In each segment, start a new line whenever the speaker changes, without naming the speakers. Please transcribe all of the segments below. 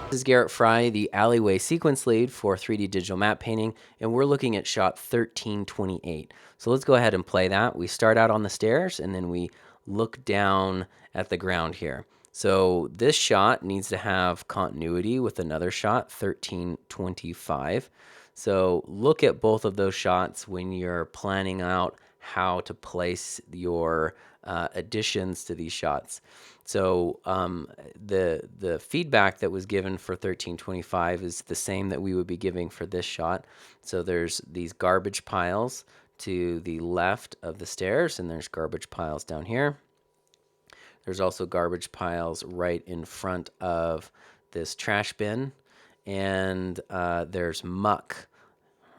This is Garrett Fry, the Alleyway sequence lead for 3D digital map painting, and we're looking at shot 1328. So let's go ahead and play that. We start out on the stairs and then we look down at the ground here. So this shot needs to have continuity with another shot, 1325. So look at both of those shots when you're planning out how to place your additions to these shots. So the feedback that was given for 1325 is the same that we would be giving for this shot. So there's these garbage piles to the left of the stairs, and there's garbage piles down here. There's also garbage piles right in front of this trash bin, and there's muck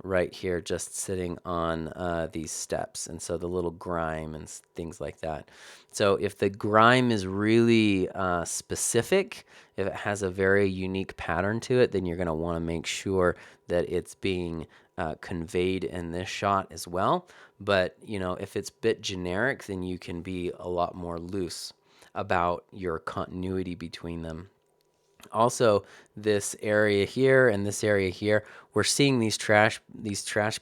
right here just sitting on these steps, and so the little grime and things like that. So if the grime is really specific, if it has a very unique pattern to it, then you're going to want to make sure that it's being conveyed in this shot as well. But you know, if it's a bit generic, then you can be a lot more loose about your continuity between them. Also, this area here and this area here, we're seeing these trash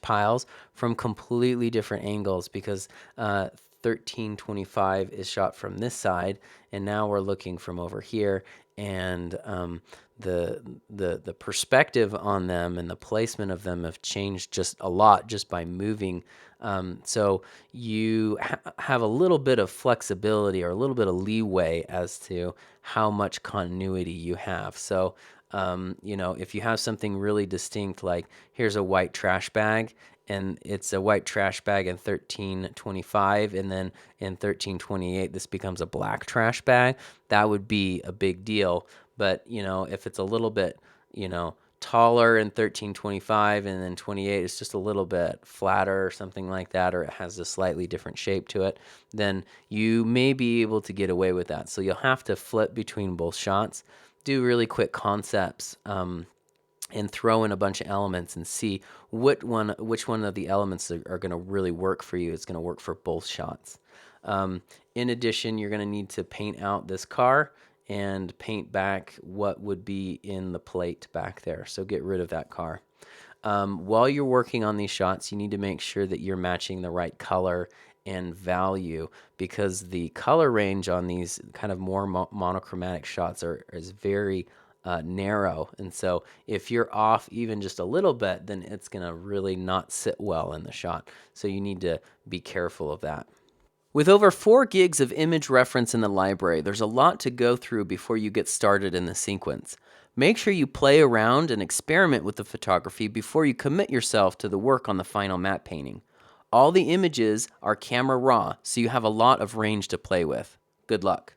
piles from completely different angles because 1325 is shot from this side, and now we're looking from over here, and the perspective on them and the placement of them have changed just a lot just by moving. So you have a little bit of flexibility or a little bit of leeway as to how much continuity you have. So you know, if you have something really distinct, like here's a white trash bag, and it's a white trash bag in 1325, and then in 1328 this becomes a black trash bag, that would be a big deal. But you know, if it's a little bit, you know, taller in 1325 and then 28 is just a little bit flatter or something like that, or it has a slightly different shape to it, then you may be able to get away with that. So you'll have to flip between both shots, do really quick concepts, and throw in a bunch of elements and see which one of the elements are going to really work for you. It's going to work for both shots. In addition, you're going to need to paint out this car and paint back what would be in the plate back there. So get rid of that car. While you're working on these shots, you need to make sure that you're matching the right color and value, because the color range on these kind of more monochromatic shots is very narrow. And so if you're off even just a little bit, then it's going to really not sit well in the shot. So you need to be careful of that. With over 4 gigs of image reference in the library, there's a lot to go through before you get started in the sequence. Make sure you play around and experiment with the photography before you commit yourself to the work on the final matte painting. All the images are camera raw, so you have a lot of range to play with. Good luck.